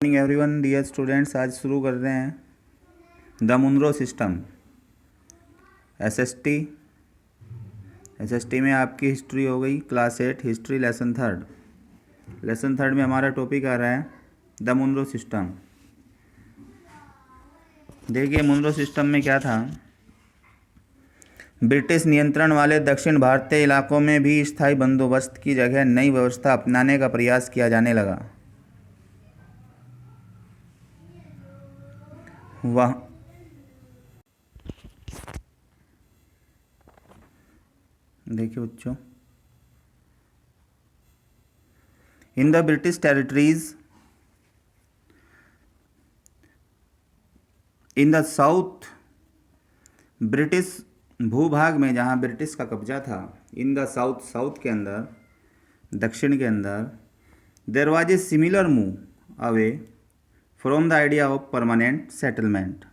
Morning everyone dear students. आज शुरू कर रहे हैं the Munro system SST. SST में आपकी हिस्ट्री हो गई क्लास 8 हिस्ट्री लेसन थर्ड में हमारा टॉपिक आ रहा है द मुनरो सिस्टम। देखिए मुनरो सिस्टम में क्या था। ब्रिटिश नियंत्रण वाले दक्षिण भारतीय इलाकों में भी स्थायी बंदोबस्त की जगह नई व्यवस्था अपनाने का प्रयास किया जाने लगा। वह देखिए बच्चों, in the British territories in the south, British भूभाग में जहाँ ब्रिटिश का कब्जा था, इन द साउथ के अंदर, दक्षिण के अंदर, there was a similar move away from the idea of permanent settlement.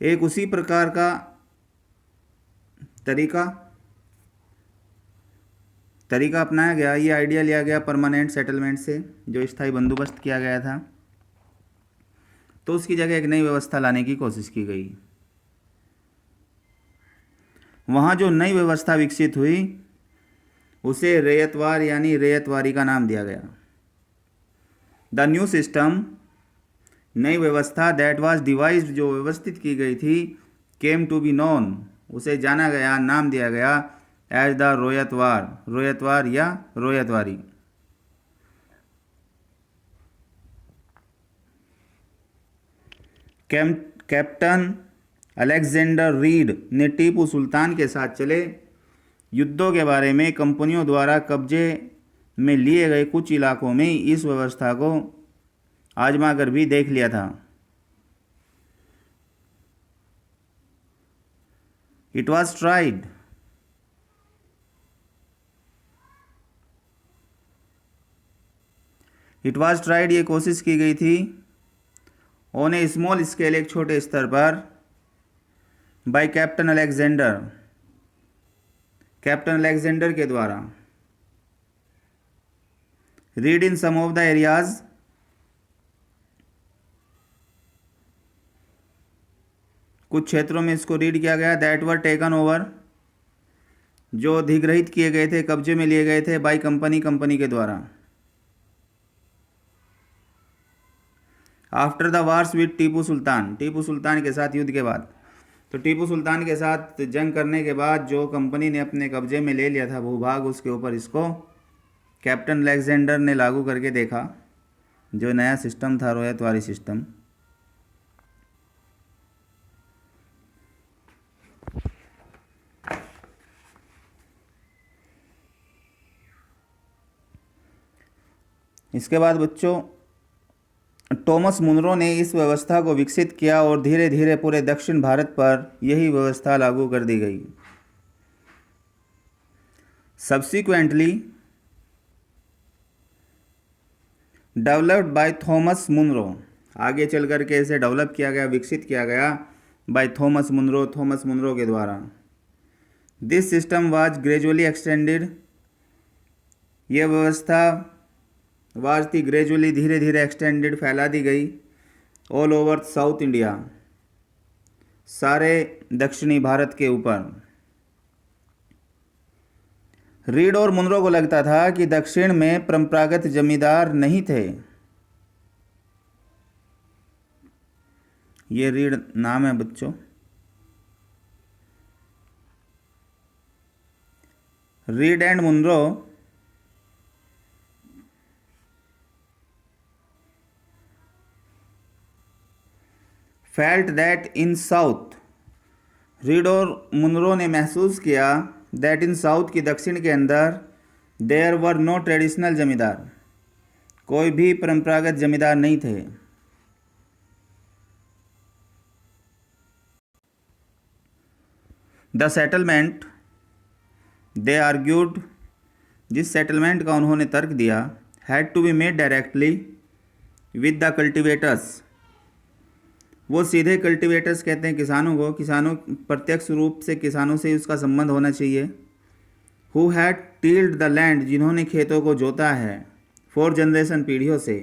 एक उसी प्रकार का तरीका अपनाया गया, ये आइडिया लिया गया परमानेंट सेटलमेंट से, जो स्थायी बंदोबस्त किया गया था, तो उसकी जगह एक नई व्यवस्था लाने की कोशिश की गई। वहाँ जो नई व्यवस्था विकसित हुई उसे रैयतवार यानी रैयतवारी का नाम दिया गया। द न्यू सिस्टम, नई व्यवस्था, दैट वाज डिवाइज्ड, जो व्यवस्थित की गई थी, केम टू बी नोन, उसे जाना गया, नाम दिया गया एज द रोयतवार या रोयतवारी। कैप्टन अलेक्जेंडर रीड ने टीपू सुल्तान के साथ चले युद्धों के बारे में कंपनियों द्वारा कब्जे में लिए गए कुछ इलाकों में इस व्यवस्था को आजमा कर भी देख लिया था। इट वॉज ट्राइड, ये कोशिश की गई थी, ऑन ए स्मॉल स्केल, एक छोटे स्तर पर, बाय कैप्टन अलेक्जेंडर के द्वारा। Read in some of the areas, कुछ क्षेत्रों में इसको रीड किया गया, दैट वर टेकन ओवर, जो अधिग्रहित किए गए थे, कब्जे में लिए गए थे, बाय कंपनी के द्वारा। After the wars with Tipu Sultan के साथ युद्ध के बाद, तो टीपू सुल्तान के साथ जंग करने के बाद जो कंपनी ने अपने कब्जे में ले लिया था भूभाग, उसके ऊपर इसको कैप्टन अलेक्जेंडर ने लागू करके देखा, जो नया सिस्टम था रोयतवारी सिस्टम। इसके बाद बच्चों टॉमस मुनरो ने इस व्यवस्था को विकसित किया और धीरे धीरे पूरे दक्षिण भारत पर यही व्यवस्था लागू कर दी गई। Subsequently developed by Thomas Munro, आगे चल कर के इसे डेवलप किया गया, विकसित किया गया बाय थॉमस मुनरो के द्वारा। This system was gradually extended, यह व्यवस्था वाज थी ग्रेजुअली, धीरे धीरे एक्सटेंडेड, फैला दी गई, ऑल ओवर साउथ इंडिया, सारे दक्षिणी भारत के ऊपर। रीड और मुनरो को लगता था कि दक्षिण में परंपरागत जमींदार नहीं थे। ये रीड नाम है बच्चों। Read and Munro felt that in south, Read और मुनरो ने महसूस किया दैट इन साउथ, की दक्षिण के अंदर, देयर वर नो ट्रेडिशनल जमींदार, कोई भी परंपरागत जमींदार नहीं थे। द सेटलमेंट, दे आर्ग्यूड, जिस सेटलमेंट का उन्होंने तर्क दिया, had to be made directly with the cultivators, वो सीधे कल्टिवेटर्स कहते हैं किसानों को, किसानों प्रत्यक्ष रूप से किसानों से उसका संबंध होना चाहिए। Who had tilled the land, जिन्होंने खेतों को जोता है, 4 जनरेशन, पीढ़ियों से।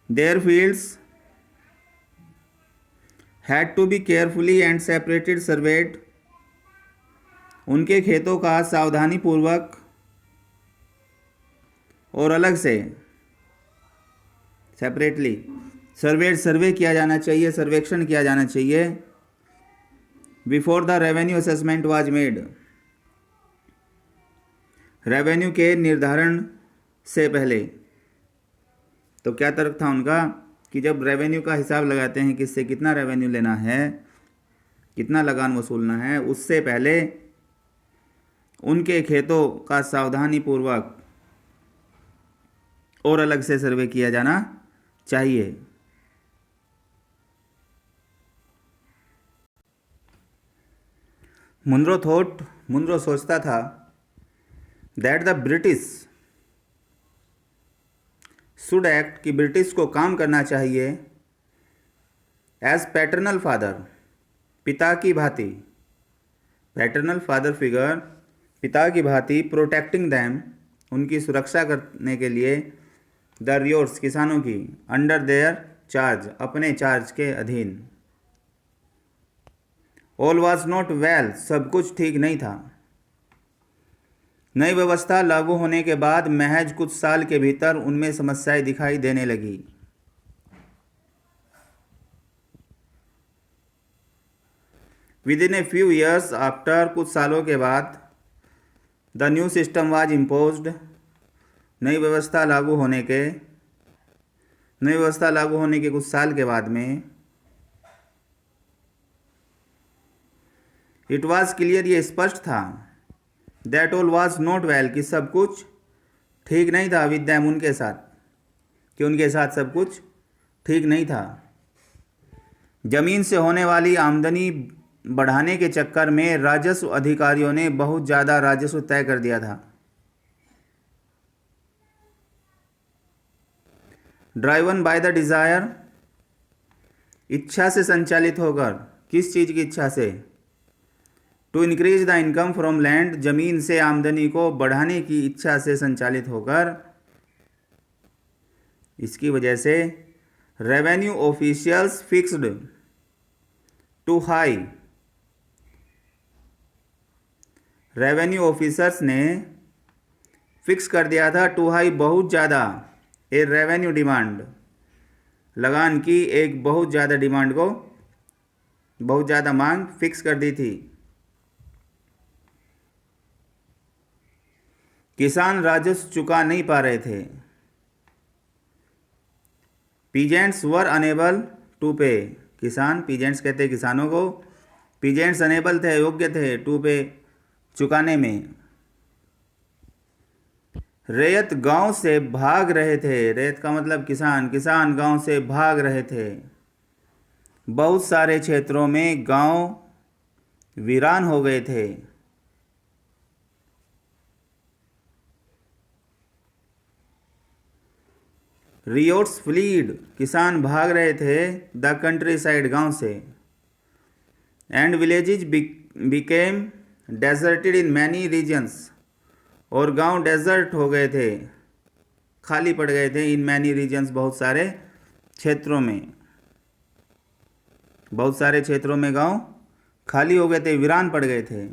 Their fields had to be carefully and separated surveyed, उनके खेतों का सावधानी पूर्वक और अलग से सेपरेटली सर्वे किया जाना चाहिए, सर्वेक्षण किया जाना चाहिए। Before the revenue assessment was made, revenue के निर्धारण से पहले। तो क्या तर्क था उनका कि जब रेवेन्यू का हिसाब लगाते हैं किससे कितना रेवेन्यू लेना है, कितना लगान वसूलना है, उससे पहले उनके खेतों का सावधानी पूर्वक और अलग से सर्वे किया जाना चाहिए। मुनरो सोचता था that the British should act, कि ब्रिटिश को काम करना चाहिए एज पैटर्नल फादर, पिता की भांति, पैटर्नल फादर फिगर, पिता की भांति, प्रोटेक्टिंग दैम, उनकी सुरक्षा करने के लिए, द रियोर्स, किसानों की, अंडर देयर चार्ज, अपने चार्ज के अधीन। ऑल वाज नॉट वेल, सब कुछ ठीक नहीं था। नई व्यवस्था लागू होने के बाद महज कुछ साल के भीतर उनमें समस्याएं दिखाई देने लगी। With in a few years after, कुछ सालों के बाद, the new system was imposed, नई व्यवस्था लागू होने के कुछ साल के बाद में, इट वॉज क्लियर, ये स्पष्ट था, that all was not well, कि सब कुछ ठीक नहीं था, विद दैम, उनके साथ, कि उनके साथ सब कुछ ठीक नहीं था। जमीन से होने वाली आमदनी बढ़ाने के चक्कर में राजस्व अधिकारियों ने बहुत ज़्यादा राजस्व तय कर दिया था। ड्राइवन बाय द डिज़ायर, इच्छा से संचालित होकर, किस चीज़ की इच्छा से? To increase the income from land, जमीन से आमदनी को बढ़ाने की इच्छा से संचालित होकर, इसकी वजह से revenue officials fixed too high, revenue officers ने फिक्स कर दिया था, टू हाई, बहुत ज़्यादा, ए रेवेन्यू डिमांड, लगान की एक बहुत ज़्यादा डिमांड को, बहुत ज़्यादा मांग फिक्स कर दी थी। किसान राजस्व चुका नहीं पा रहे थे। पीजेंट्स वर अनेबल टू पे, किसान, पीजेंट्स कहते हैं किसानों को, पीजेंट्स अनेबल थे, योग्य थे, टू पे, चुकाने में। रैयत गांव से भाग रहे थे, रैयत का मतलब किसान, किसान गांव से भाग रहे थे। बहुत सारे क्षेत्रों में गांव वीरान हो गए थे। रियोट्स फ्लीड, किसान भाग रहे थे, द कंट्री साइड, गांव से। And villages became deserted in many reasons, और गांव डेजर्ट हो गए थे, खाली पड़ गए थे, इन मैनी रीजन्स, बहुत सारे क्षेत्रों में, बहुत सारे क्षेत्रों में गांव खाली हो गए थे, वीरान पड़ गए थे।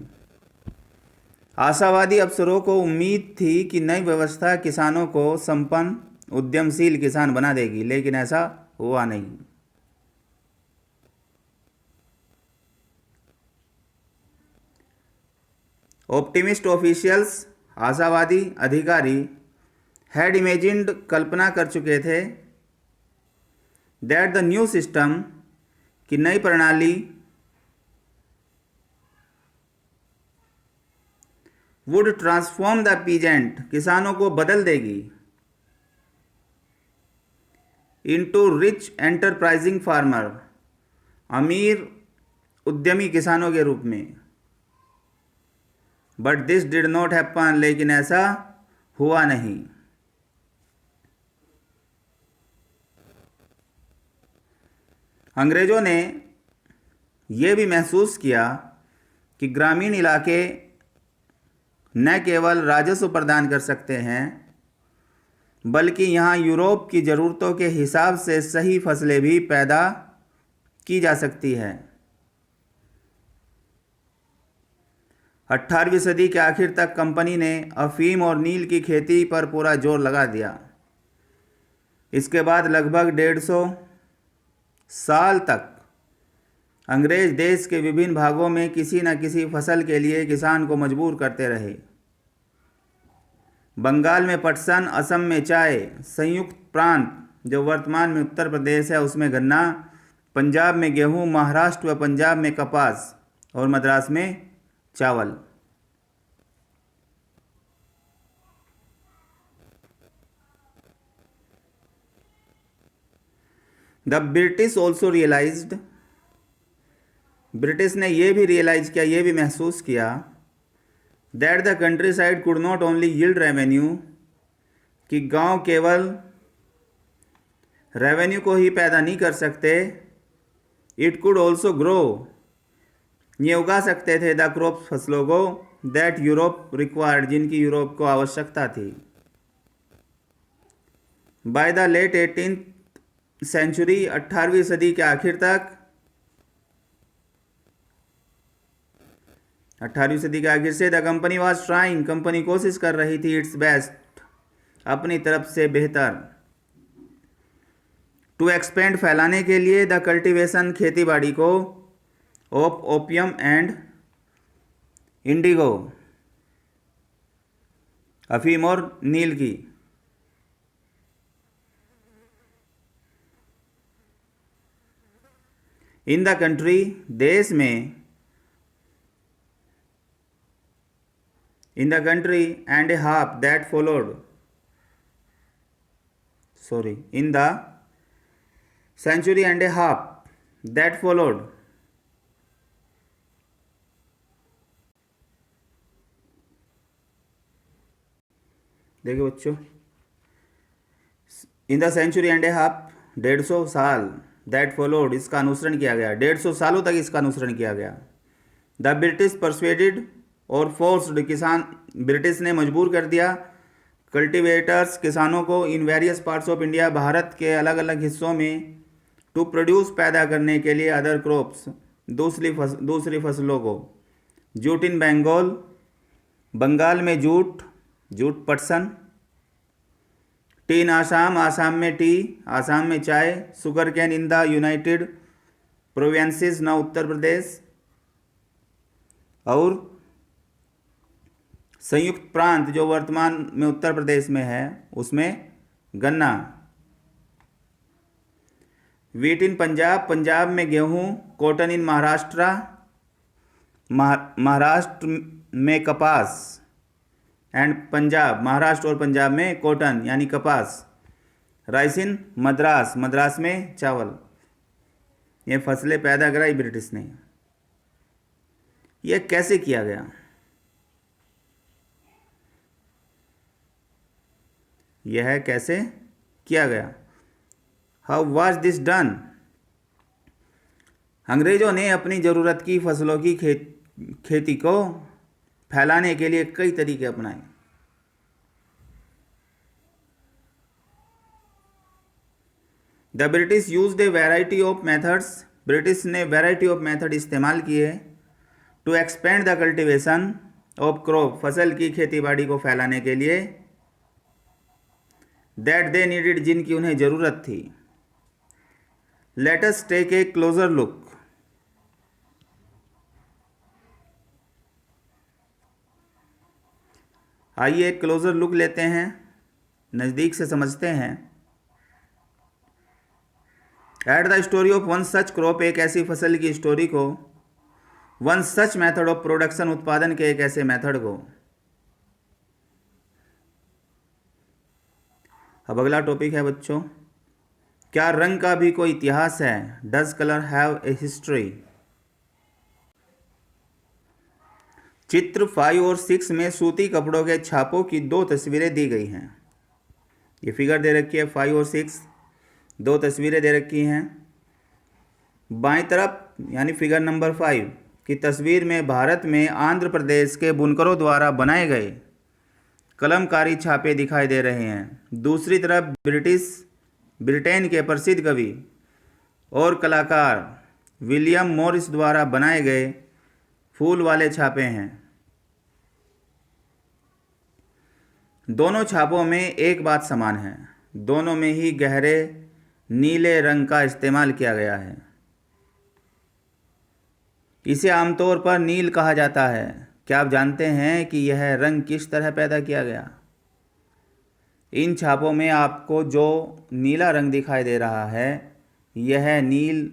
आशावादी अफसरों को उम्मीद थी कि नई व्यवस्था किसानों को संपन्न, उद्यमशील किसान बना देगी, लेकिन ऐसा हुआ नहीं। ऑप्टिमिस्ट ऑफिशियल्स, आशावादी अधिकारी, हैड इमेजिन्ड, कल्पना कर चुके थे, दैट द न्यू सिस्टम, कि नई प्रणाली, वुड ट्रांसफॉर्म द पीजेंट, किसानों को बदल देगी, इनटू रिच एंटरप्राइजिंग फार्मर, अमीर उद्यमी किसानों के रूप में। But this did not happen, लेकिन ऐसा हुआ नहीं। अंग्रेजों ने यह भी महसूस किया कि ग्रामीण इलाके न केवल राजस्व प्रदान कर सकते हैं, बल्कि यहाँ यूरोप की ज़रूरतों के हिसाब से सही फसलें भी पैदा की जा सकती है। 18वीं सदी के आखिर तक कंपनी ने अफीम और नील की खेती पर पूरा जोर लगा दिया। इसके बाद लगभग 150 साल तक अंग्रेज देश के विभिन्न भागों में किसी न किसी फसल के लिए किसान को मजबूर करते रहे। बंगाल में पटसन, असम में चाय, संयुक्त प्रांत जो वर्तमान में उत्तर प्रदेश है उसमें गन्ना, पंजाब में गेहूं, महाराष्ट्र व पंजाब में कपास और मद्रास में चावल। The British also realised, British ने यह भी रियलाइज किया, यह भी महसूस किया that the countryside could not only yield revenue, कि गांव केवल रेवेन्यू को ही पैदा नहीं कर सकते, इट कुड ऑल्सो ग्रो, ये उगा सकते थे द क्रॉप फसलों को दैट यूरोप रिक्वायर्ड, जिनकी यूरोप को आवश्यकता थी। By the late 18th century, 18वीं सदी के आखिर तक, 18वीं सदी के आखिर से the company was trying, company कोशिश कर रही थी इट्स बेस्ट, अपनी तरफ से बेहतर, टू एक्सपेंड, फैलाने के लिए, द कल्टीवेशन, खेती बाड़ी को, ऑफ ओपियम एंड इंडिगो, अफीम और नील की। इन द कंट्री, देश में, in the country and a half that followed, in the century and a half that followed, देखिए बच्चों, in the century and a half, 150 साल, दैट फॉलोड, इसका अनुसरण किया गया, 150 सालों तक इसका अनुसरण किया गया। द ब्रिटिश परसुएडेड और फोर्स्ड, किसान, ब्रिटिश ने मजबूर कर दिया कल्टीवेटर्स, किसानों को, in various parts of India, Bharat के अलग अलग हिस्सों में, टू प्रोड्यूस, पैदा करने के लिए, अदर क्रॉप्स, दूसरी फसलों को, जूट इन बंगाल, बंगाल में जूट, जूट पटसन, टी इन आसाम, आसाम में टी, आसाम में चाय, sugar can in the United provinces, न उत्तर प्रदेश, और संयुक्त प्रांत जो वर्तमान में उत्तर प्रदेश में है उसमें गन्ना। वीट इन पंजाब, पंजाब में गेहूं, कॉटन इन महाराष्ट्र, महाराष्ट्र में कपास, एंड पंजाब, महाराष्ट्र और पंजाब में कॉटन यानी कपास। राइस इन मद्रास, मद्रास में चावल। ये फसलें पैदा कराई ब्रिटिश ने। यह कैसे किया गया? यह कैसे किया गया? How was this done? अंग्रेजों ने अपनी ज़रूरत की फसलों की खेती को फैलाने के लिए कई तरीके अपनाए। The British used a variety of methods, British ने वैरायटी ऑफ मेथड इस्तेमाल किए to expand the cultivation of crop, फसल की खेती बाड़ी को फैलाने के लिए, दैट दे नीडेड, जिनकी उन्हें ज़रूरत थी। Let us take a closer look, आइए एक क्लोजर लुक लेते हैं, नज़दीक से समझते हैं। At the story of one such crop, एक ऐसी फसल की स्टोरी को, one such method of production, उत्पादन के एक ऐसे मेथड को। अब अगला टॉपिक है बच्चों, क्या रंग का भी कोई इतिहास है? Does colour have a history? चित्र 5 और 6 में सूती कपड़ों के छापों की 2 तस्वीरें दी गई हैं। ये फिगर दे रखी है 5 और 6, 2 तस्वीरें दे रखी हैं। बाईं तरफ यानी फिगर नंबर 5 की तस्वीर में भारत में आंध्र प्रदेश के बुनकरों द्वारा बनाए गए कलमकारी छापे दिखाई दे रहे हैं। दूसरी तरफ ब्रिटेन के प्रसिद्ध कवि और कलाकार विलियम मॉरिस द्वारा बनाए गए फूल वाले छापे हैं। दोनों छापों में एक बात समान है, दोनों में ही गहरे नीले रंग का इस्तेमाल किया गया है। इसे आमतौर पर नील कहा जाता है। क्या आप जानते हैं कि यह रंग किस तरह पैदा किया गया? इन छापों में आपको जो नीला रंग दिखाई दे रहा है, यह नील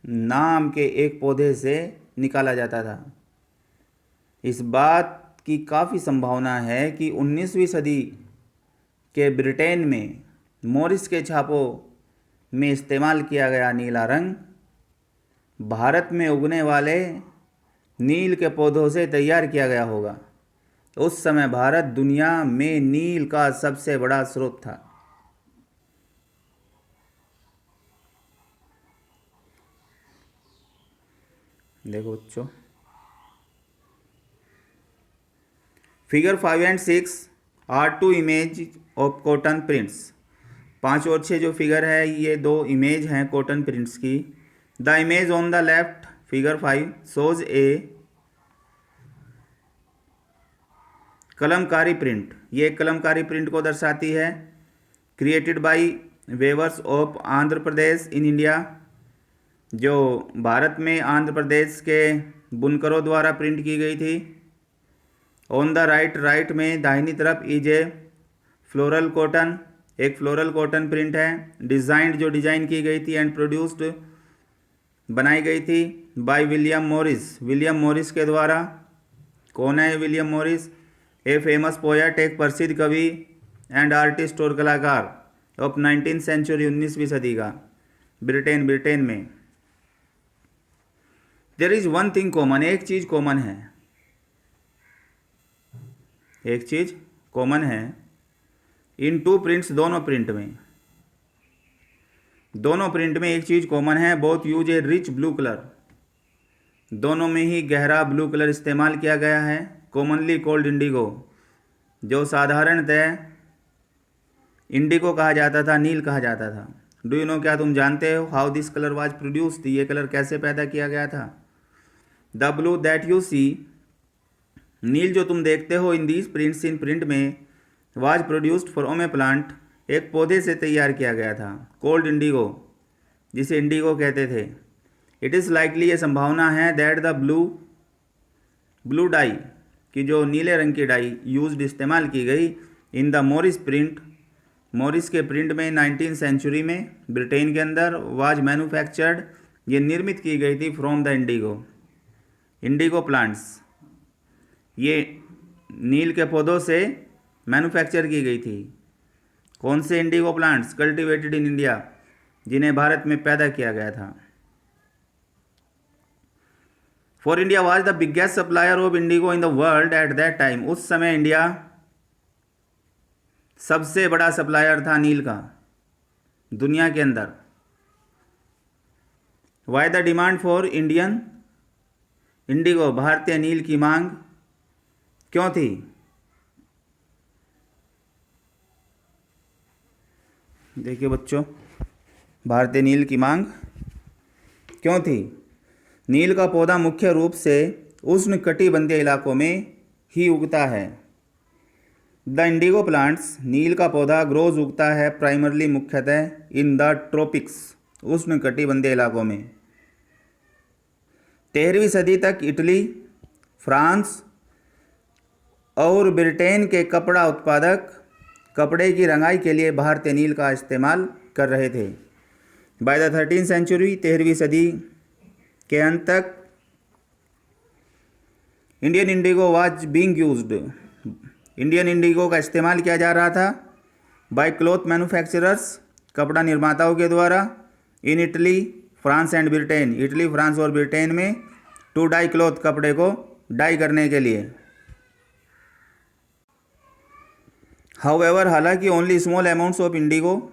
नाम के एक पौधे से निकाला जाता था। इस बात की काफ़ी संभावना है कि 19वीं सदी के ब्रिटेन में मॉरिस के छापों में इस्तेमाल किया गया नीला रंग भारत में उगने वाले नील के पौधों से तैयार किया गया होगा। उस समय भारत दुनिया में नील का सबसे बड़ा स्रोत था। देखो बच्चों, figure 5 and 6 are two image of cotton prints. 5 और 6 जो फिगर है, ये दो इमेज हैं कॉटन प्रिंट्स की। The image on the left figure 5 shows A Kalamkari print. ये कलमकारी प्रिंट को दर्शाती है। Created by weavers of Andhra Pradesh in India, जो भारत में आंध्र प्रदेश के बुनकरों द्वारा प्रिंट की गई थी। ऑन द राइट में दाहिनी तरफ इज ए फ्लोरल कॉटन, एक फ्लोरल कॉटन प्रिंट है। डिजाइंड जो डिजाइन की गई थी एंड प्रोड्यूस्ड बनाई गई थी by William Morris, William Morris के द्वारा। कौन है William Morris? A famous poet, एक प्रसिद्ध कवि एंड आर्टिस्ट और कलाकार ऑफ 19th सेंचुरी, 19वीं सदी का ब्रिटेन में। There is one thing common, एक चीज कॉमन है, एक चीज कॉमन है इन टू प्रिंट्स, दोनों प्रिंट में एक चीज कॉमन है। Both use a rich blue colour, दोनों में ही गहरा ब्लू कलर इस्तेमाल किया गया है। कॉमनली कॉल्ड इंडिगो, जो साधारणतः इंडिगो कहा जाता था, नील कहा जाता था। डू यू नो, क्या तुम जानते हो how this colour was produced? ये कलर कैसे पैदा किया गया था? The blue that you see, नील जो तुम देखते हो इन दीज प्रिंट्स, इन प्रिंट में, was produced from a plant, एक पौधे से तैयार किया गया था। कोल्ड इंडिगो, जिसे इंडिगो कहते थे। इट इज़ लाइकली, ये संभावना है, दैट द ब्लू डाई, कि जो नीले रंग की डाई यूज्ड इस्तेमाल की गई in the Morris print, Morris के प्रिंट में 19th सेंचुरी में ब्रिटेन के अंदर, वाज मैन्युफैक्चर्ड, ये निर्मित की गई थी फ्रॉम द इंडिगो प्लांट्स, ये नील के पौधों से मैन्युफैक्चर की गई थी। कौन से Indigo plants? Cultivated in India, जिन्हें भारत में पैदा किया गया था। For India was the biggest supplier of indigo in the world at that time, उस समय इंडिया सबसे बड़ा सप्लायर था नील का दुनिया के अंदर। Why the demand for Indian indigo, भारतीय नील की मांग क्यों थी? देखिए बच्चों, भारतीय नील की मांग क्यों थी? नील का पौधा मुख्य रूप से उष्ण कटिबंधीय इलाकों में ही उगता है। द इंडिगो प्लांट्स, नील का पौधा ग्रोज उगता है प्राइमरली, मुख्यतः इन द ट्रॉपिक्स, उष्ण कटिबंधीय इलाकों में। 13वीं सदी तक इटली, फ्रांस और ब्रिटेन के कपड़ा उत्पादक कपड़े की रंगाई के लिए भारतीय नील का इस्तेमाल कर रहे थे। बाय द 13th सेंचुरी, 13वीं सदी के अंत तक Indian Indigo was being used, Indian Indigo का इस्तेमाल किया जा रहा था बाय क्लॉथ मैन्युफैक्चरर्स, कपड़ा निर्माताओं के द्वारा, in Italy, France and Britain, Italy, France और ब्रिटेन में, टू डाई क्लॉथ, कपड़े को डाई करने के लिए। हाउएवर, हालांकि only small amounts of Indigo,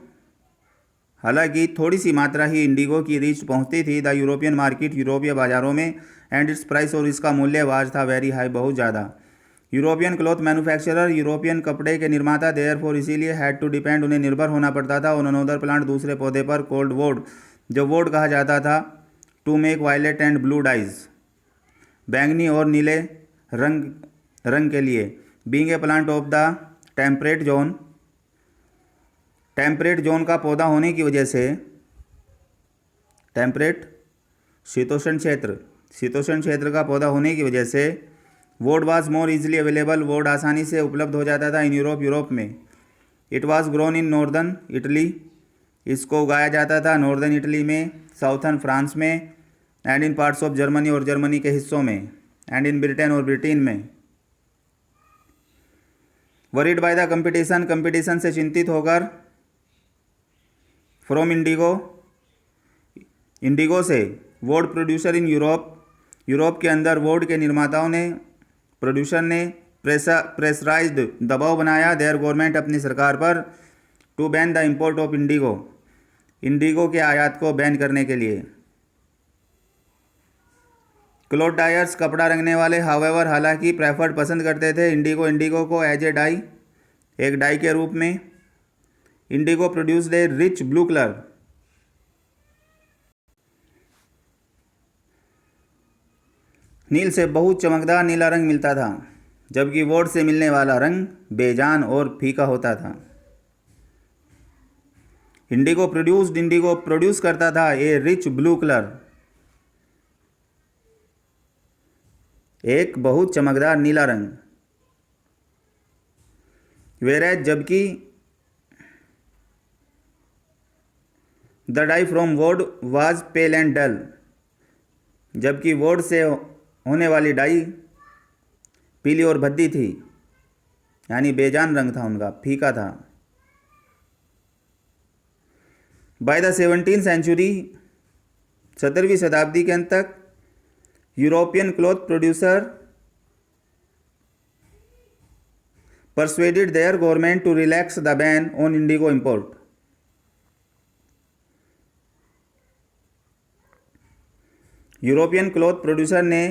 हालांकि थोड़ी सी मात्रा ही इंडिगो की रीच पहुंचती थी द यूरोपियन मार्केट, यूरोपीय बाजारों में, एंड इट्स प्राइस, और इसका मूल्य वाज था वेरी हाई, बहुत ज़्यादा। यूरोपियन क्लॉथ मैन्युफैक्चरर, यूरोपियन कपड़े के निर्माता, देयरफॉर इसीलिए हैड टू डिपेंड, उन्हें निर्भर होना पड़ता था, ऑन अनोदर प्लांट, दूसरे पौधे पर, कोल्ड वोड, जो वोड कहा जाता था, to make violet and blue dyes, बैंगनी और नीले रंग के लिए, being a plant of the temperate zone का पौधा होने की वजह से, टेम्परेट शीतोष्ण क्षेत्र का पौधा होने की वजह से, वोड वाज मोर इजीली अवेलेबल, वोड आसानी से उपलब्ध हो जाता था इन यूरोप में। It was grown in northern Italy, इसको उगाया जाता था नॉर्दर्न इटली में, साउथर्न फ्रांस में, and in parts of Germany, और जर्मनी के हिस्सों में, एंड इन ब्रिटेन, और ब्रिटेन में। वरीड बाय द कंपटीशन से चिंतित होकर, फ्रॉम इंडिगो से, वोड प्रोड्यूसर इन यूरोप के अंदर वोड के निर्माताओं ने, प्रोड्यूसर ने प्रेशराइज्ड दबाव बनाया, देयर गवर्नमेंट अपनी सरकार पर, to ban the import of indigo के आयात को बैन करने के लिए। क्लॉथ डायर्स, कपड़ा रंगने वाले, हावेवर हालांकि, प्रेफर्ड पसंद करते थे इंडिगो को एज ए डाई, एक डाई के रूप में। Indigo produced a rich blue colour, नील से बहुत चमकदार नीला रंग मिलता था, जबकि वोड से मिलने वाला रंग बेजान और फीका होता था। इंडिगो प्रोड्यूस करता था ए रिच ब्लू कलर, एक बहुत चमकदार नीला रंग, वेरेज जबकि द डाई फ्रॉम वोड वाज पेल एंड डल, जबकि वोड से होने वाली डाई पीली और भद्दी थी, यानी बेजान रंग था उनका, फीका था। बाय द 17th सेंचुरी, 17वीं शताब्दी के अंत तक, European cloth producer persuaded their government to relax the ban on indigo import. European cloth producer ने,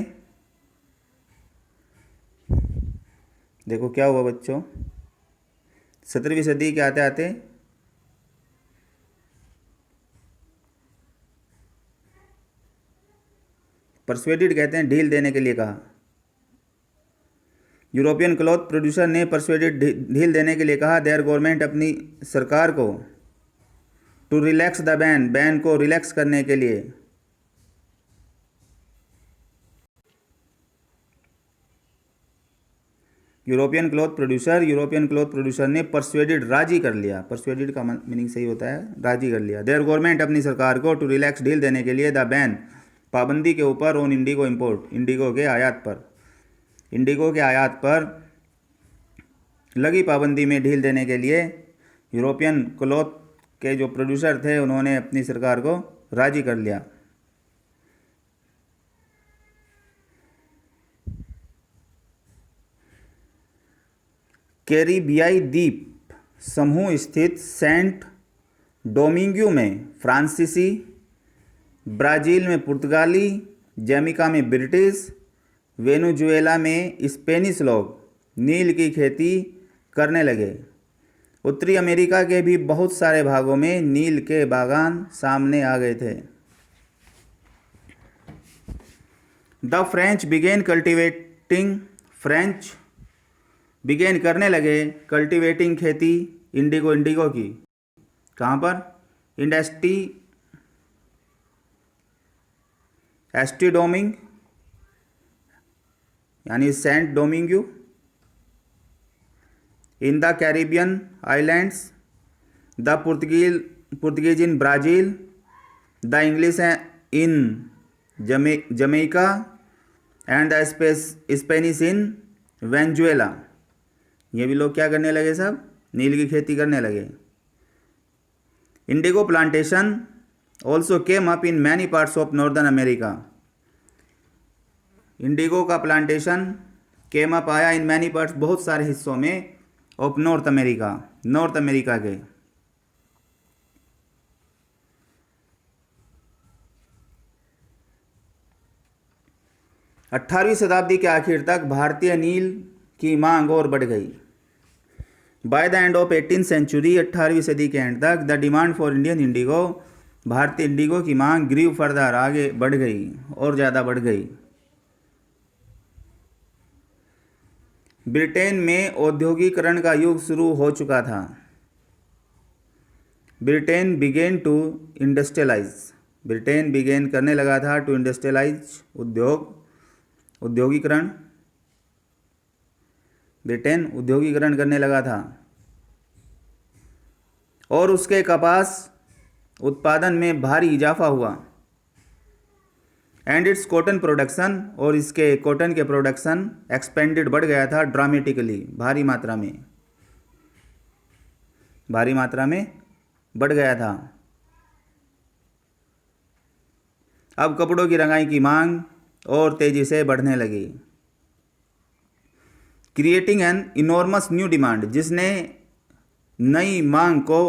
देखो क्या हुआ बच्चों, 17वीं सदी के आते आते परसुएडेड कहते हैं ढील देने के लिए कहा, यूरोपियन क्लॉथ प्रोड्यूसर ने परसुएडेड ढील देने के लिए कहा, देयर गवर्नमेंट अपनी सरकार को, टू रिलैक्स द बैन को रिलैक्स करने के लिए। यूरोपियन क्लॉथ प्रोड्यूसर ने परसुएडेड राजी कर लिया, परसुएडेड का मीनिंग सही होता है राजी कर लिया, देयर गवर्नमेंट अपनी सरकार को, टू रिलैक्स ढील देने के लिए, द बैन पाबंदी के ऊपर, ऑन इंडिगो इंपोर्ट इंडिगो के आयात पर लगी पाबंदी में ढील देने के लिए यूरोपियन क्लॉथ के जो प्रोड्यूसर थे उन्होंने अपनी सरकार को राजी कर लिया। कैरिबियाई द्वीप समूह स्थित सेंट डोमिंगो में फ्रांसीसी, ब्राज़ील में पुर्तगाली, जैमिका में ब्रिटिश, वेनेजुएला में स्पेनिश लोग नील की खेती करने लगे। उत्तरी अमेरिका के भी बहुत सारे भागों में नील के बागान सामने आ गए थे। The French began cultivating, French began करने लगे कल्टिवेटिंग खेती इंडिगो की, कहाँ पर, एस्टी डोमिंग यानी Saint Domingo, in the Caribbean islands, the Portuguese in Brazil, the English in Jamaica, and the Spanish in Venezuela. ये भी लोग क्या करने लगे, सब नील की खेती करने लगे। Indigo plantation also came up in many parts of northern America. Indigo का प्लांटेशन केम अप आया इन मैनी पार्ट्स, बहुत सारे हिस्सों में, ऑफ नॉर्थ अमेरिका के। अट्ठारहवीं शताब्दी के आखिर तक भारतीय नील की मांग और बढ़ गई। By the end of 18th century, 18वीं सदी के एंड तक, the demand for Indian indigo, भारतीय इंडिगो की मांग ग्रीव फर्दर, आगे बढ़ गई और ज़्यादा बढ़ गई। ब्रिटेन में औद्योगिकरण का युग शुरू हो चुका था। Britain began to industrialise, Britain began करने लगा था टू इंडस्ट्रियलाइज, उद्योगीकरण, ब्रिटेन उद्योगीकरण करने लगा था। और उसके कपास उत्पादन में भारी इजाफा हुआ। एंड इट्स कॉटन प्रोडक्शन, और इसके कॉटन के प्रोडक्शन एक्सपेंडेड, बढ़ गया था ड्रामेटिकली, भारी मात्रा में बढ़ गया था। अब कपड़ों की रंगाई की मांग और तेजी से बढ़ने लगी, creating an enormous new demand, जिसने नई मांग को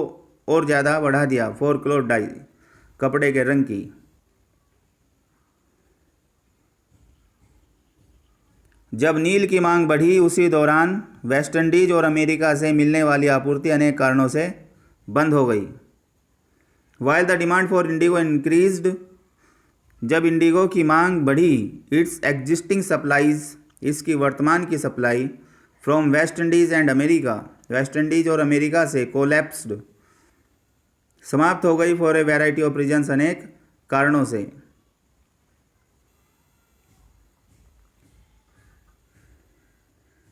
और ज़्यादा बढ़ा दिया, फॉर क्लॉथ डाई, कपड़े के रंग की। जब नील की मांग बढ़ी, उसी दौरान वेस्ट इंडीज और अमेरिका से मिलने वाली आपूर्ति अनेक कारणों से बंद हो गई। While the demand for indigo increased, जब इंडिगो की मांग बढ़ी, इट्स एग्जिस्टिंग सप्लाईज, इसकी वर्तमान की supply, from West Indies and America, West Indies और अमेरिका से, कोलैप्स्ड, समाप्त हो गई, for a variety of reasons, अनेक कारणों से।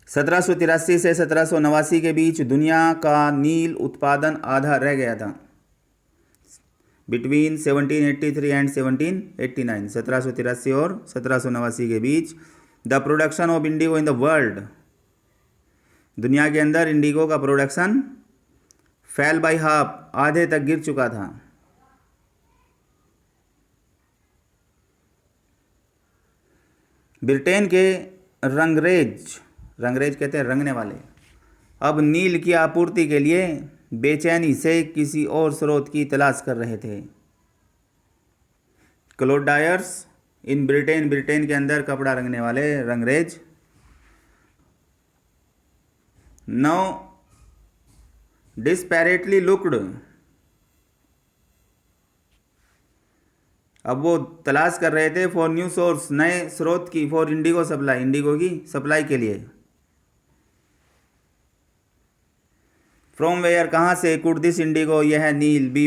सत्रह सौ तिरासी से 1789 के बीच दुनिया का नील उत्पादन आधा रह गया था। बिटवीन 1783 एंड 1789, 1783 और 1789 के बीच, the production of indigo in the world, दुनिया के अंदर इंडिगो का प्रोडक्शन फेल बाय हाफ, आधे तक गिर चुका था। ब्रिटेन के रंगरेज कहते हैं रंगने वाले, अब नील की आपूर्ति के लिए बेचैनी से किसी और स्रोत की तलाश कर रहे थे। क्लॉथ डायर्स इन ब्रिटेन के अंदर कपड़ा रंगने वाले रंगरेज, नाउ डिस्पैरेटली लुक्ड, अब वो तलाश कर रहे थे, फॉर न्यू सोर्स, नए स्रोत की, फॉर इंडिगो सप्लाई, इंडिगो की सप्लाई के लिए। फ्रॉम वेयर, कहाँ से, कुड दिस इंडिगो, यह नील, बी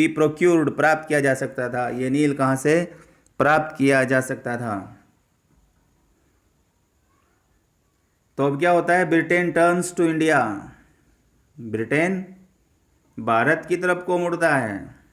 प्रोक्यूर्ड, प्राप्त किया जा सकता था, ये नील कहाँ से प्राप्त किया जा सकता था। तो अब क्या होता है, Britain turns to India, Britain Bharat की तरफ को मुड़ता है।